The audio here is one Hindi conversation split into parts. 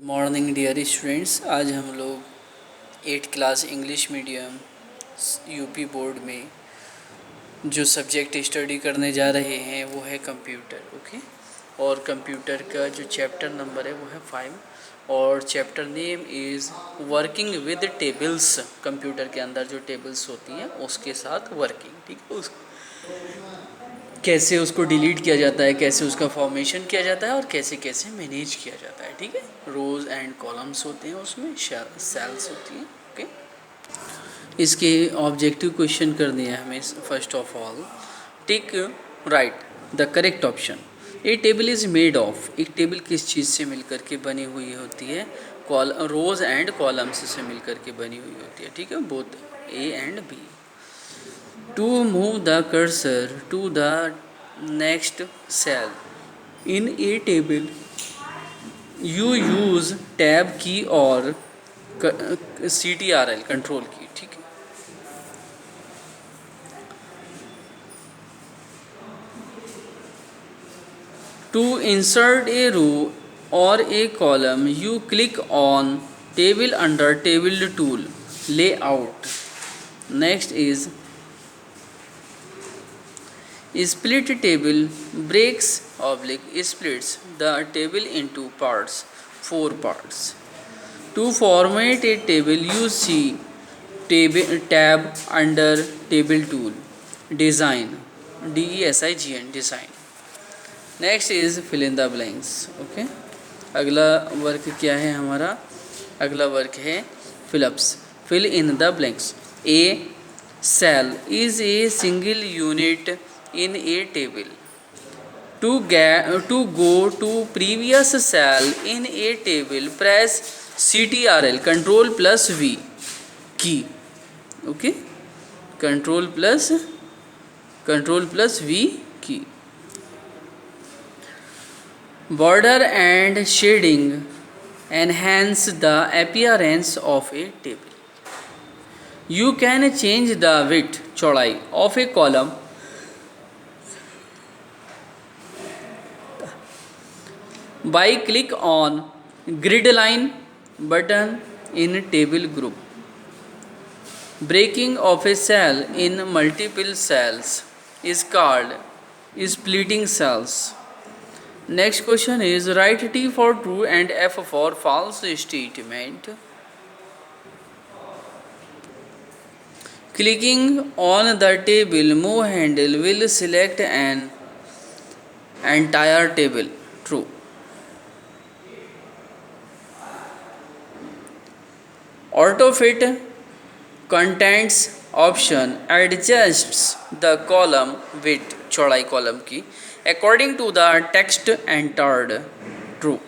Morning dear students. आज हम लोग 8th class English medium UP board में जो सब्जेक्ट स्टडी करने जा रहे हैं वो है कंप्यूटर। ओके, और कंप्यूटर का जो चैप्टर नंबर है वो है 5 और chapter name is working with tables. Computer के अंदर जो टेबल्स होती हैं उसके साथ वर्किंग, ठीक है, उस कैसे उसको डिलीट किया जाता है, कैसे उसका फॉर्मेशन किया जाता है और कैसे कैसे मैनेज किया जाता है। ठीक है, रोज़ एंड कॉलम्स होते हैं, उसमें सेल्स होती हैं। ओके, इसके ऑब्जेक्टिव क्वेश्चन करने हैं हमें। First of all, tick right the correct option. A table is made of. एक टेबल किस चीज़ से मिलकर के बनी हुई होती है? रोज़ एंड कॉलम्स से मिलकर के बनी हुई होती है। ठीक है, both A and B. To move the cursor to the next cell in a table, you use tab key और CTRL कंट्रोल की। ठीक है, to insert a row or a column, you click on table under table tool layout. Next is split table breaks oblique splits the table into parts, 4 parts. To format a table, you see tab under table tool design, DESIGN design. Next is fill in the blanks. Okay, अगला वर्क क्या है हमारा? अगला वर्क है fill-ups, fill in the blanks. A cell is a single unit in a table. To go to previous cell in a table, press CTRL Control plus V key. Okay, Control plus V key. Border and shading enhance the appearance of a table. You can change the width चौड़ाई of a column by click on grid line button in table group. Breaking of a cell in multiple cells is called splitting cells. Next question is write T for true and F for false statement. Clicking on the table move handle will select an entire table. True. Autofit contents option adjusts the column width चौड़ाई कॉलम की according to the text entered. True.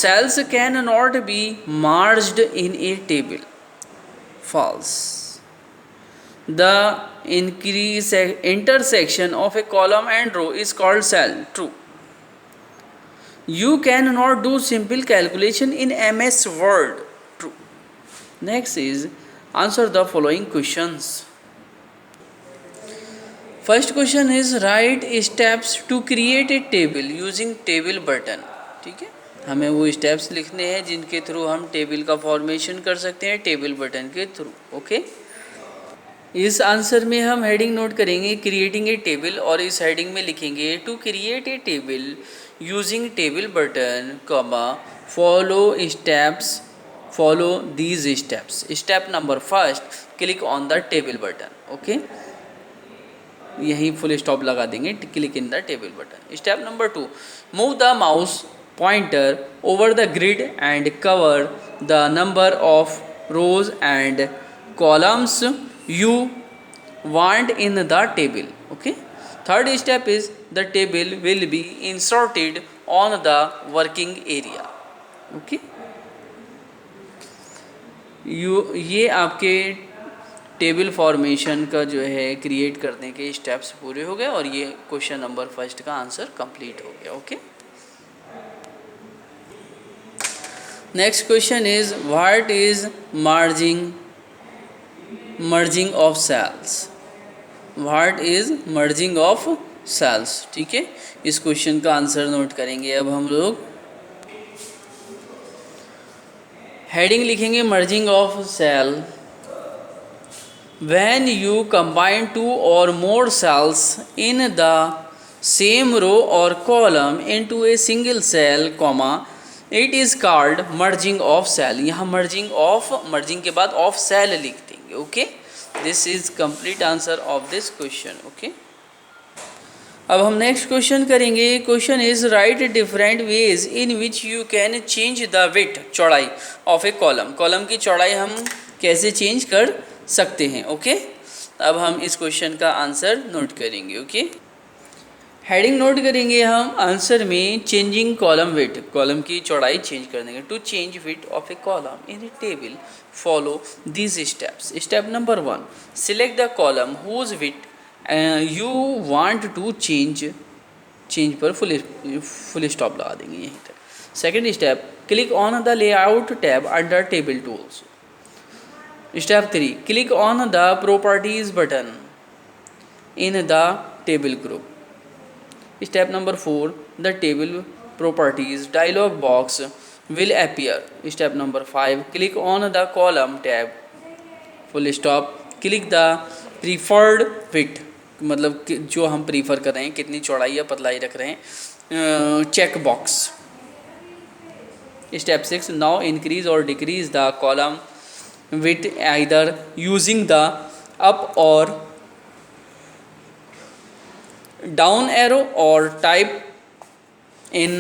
Cells cannot be merged in a table. False. The intersection of a column and row is called cell. True. You cannot do simple calculation in MS Word. True. Next is answer the following questions. First question is write steps to create a table using table button. ठीक है, हमें वो स्टेप्स लिखने हैं जिनके थ्रू हम टेबल का फॉर्मेशन कर सकते हैं टेबल बटन के थ्रू। ओके, इस आंसर में हम हेडिंग नोट करेंगे क्रिएटिंग ए टेबल और इस हेडिंग में लिखेंगे to create a table using table button comma follow these steps. Step number first, click on the table button. Okay, यहीं फुल स्टॉप लगा देंगे, click in the table button. Step number 2, move the mouse pointer over the grid and cover the number of rose and columns you want in the table. Okay, third step is the table will be inserted on the working area. Okay, ये आपके टेबल फॉर्मेशन का जो है क्रिएट करने के स्टेप्स पूरे हो गए और ये क्वेश्चन नंबर फर्स्ट का आंसर कंप्लीट हो गया। Okay, next question is what is merging of cells. What is merging of cells? ठीक है, इस क्वेश्चन का आंसर नोट करेंगे अब हम लोग। हेडिंग लिखेंगे merging of cell, when you combine two or more cells in the same row or column into a single cell, comma, it is called merging of cell. यहाँ merging of, merging के बाद of cell लिख देंगे. Okay, this is complete answer of this question. Okay, अब हम नेक्स्ट क्वेश्चन करेंगे. Question is right different ways in which you can change the width, चौड़ाई ऑफ ए कॉलम. कॉलम की चौड़ाई हम कैसे चेंज कर सकते हैं. ओके, अब हम इस क्वेश्चन का आंसर नोट करेंगे. ओके, हेडिंग नोट करेंगे हम आंसर में चेंजिंग कॉलम विड्थ, कॉलम की चौड़ाई चेंज कर देंगे. To change width of a column in a table follow these steps. Step number 1, select the column whose width you want to change, change पर फुल स्टॉप लगा देंगे यहीं तक. Second step, click on the layout tab under table tools. Step 3, click on the properties button in the table group. Step number 4, the table properties dialog box will appear. Step number 5, click on the column tab, full stop. Click the preferred width, मतलब जो हम प्रीफर कर रहे हैं, कितनी चौड़ाई या पतलाई रख रहे हैं, check box. Step 6, now increase or decrease the column with either using the up or down arrow or type in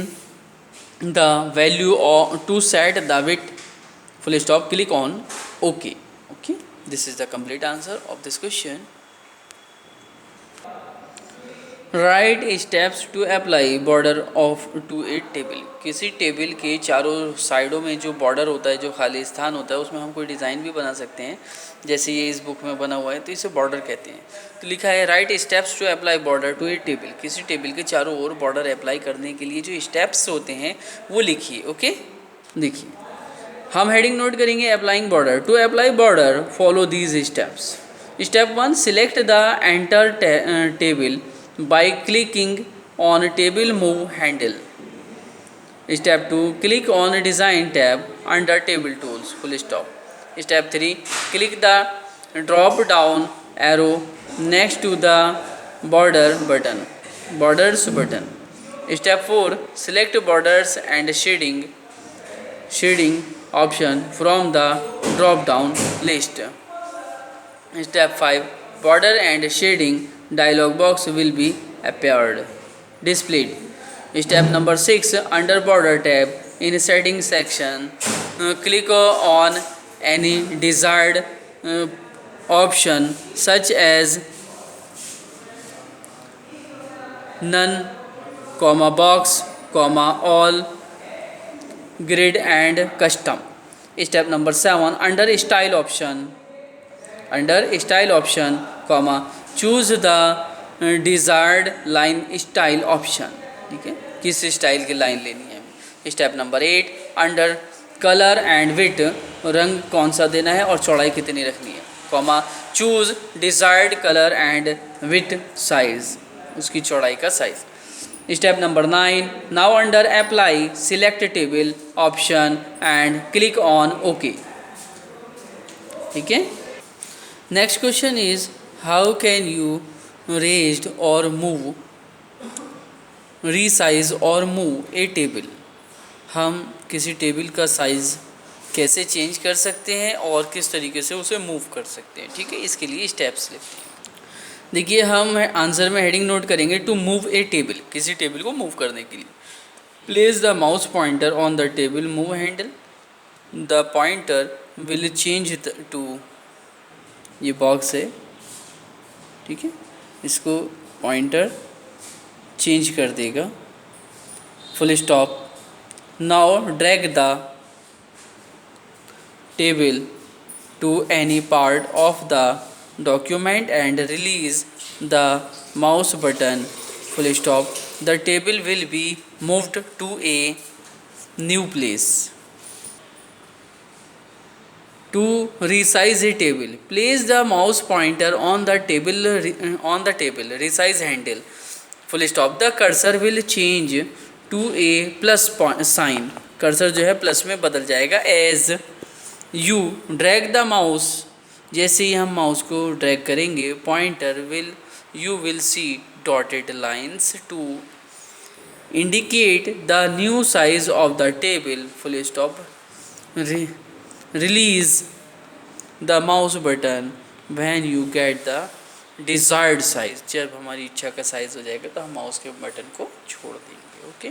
the value or to set the width, full stop. Click on OK. Okay, this is the complete answer of this question. Write steps to apply border of to a table. किसी टेबल के चारों साइडों में जो बॉर्डर होता है, जो खाली स्थान होता है, उसमें हम कोई डिज़ाइन भी बना सकते हैं. जैसे ये इस बुक में बना हुआ है, तो इसे बॉर्डर कहते हैं. तो लिखा है write steps to apply border to a table. किसी टेबल के चारों ओर बॉर्डर अप्लाई करने के लिए जो स्टेप्स होते हैं वो लिखिए. ओके, देखिए हम हेडिंग नोट करेंगे applying border. To apply border follow these steps. Step 1, select the enter table by clicking on table move handle. Step 2, click on design tab under table tools, full stop. Step 3, click the drop down arrow next to the border button, borders button. Step 4, select borders and shading option from the drop down list. Step 5, border and shading dialog box will be displayed. Step number 6, under border tab in setting section, click on any desired option such as none, comma box, comma all, grid and custom. Step number 7, under style option, comma, choose the desired line style option. ठीक है, किस स्टाइल की लाइन लेनी है. Step number 8, under colour and width, रंग कौन सा देना है और चौड़ाई कितनी रखनी है, comma, choose desired colour and width size, उसकी चौड़ाई का size. Step number 9, now under apply select table option and click on okay. ठीक है. Next question is how can you raise और मूव, रीसाइज और मूव ए टेबल. हम किसी टेबल का साइज़ कैसे चेंज कर सकते हैं और किस तरीके से उसे मूव कर सकते हैं. ठीक है, इसके लिए स्टेप्स लेते हैं. देखिए हम आंसर में हेडिंग नोट करेंगे टू मूव ए टेबल, किसी टेबल को मूव करने के लिए. Place the mouse pointer on the table move handle. The pointer will change to, ये बॉक्स है. ठीक है, इसको पॉइंटर चेंज कर देगा. Full stop. Now drag the table to any part of the document and release the mouse button. Full stop. The table will be moved to a new place. To resize a table, place the mouse pointer on the table resize handle. Full stop. The cursor will change to a plus sign. cursor जो है प्लस में बदल जाएगा as you drag the mouse, जैसे ही हम माउस को ड्रैग करेंगे pointer will you will see dotted lines to indicate the new size of the table full stop. Release the mouse button when you get the desired size, जब हमारी इच्छा का साइज़ हो जाएगा तो हम माउस के बटन को छोड़ देंगे। ओके।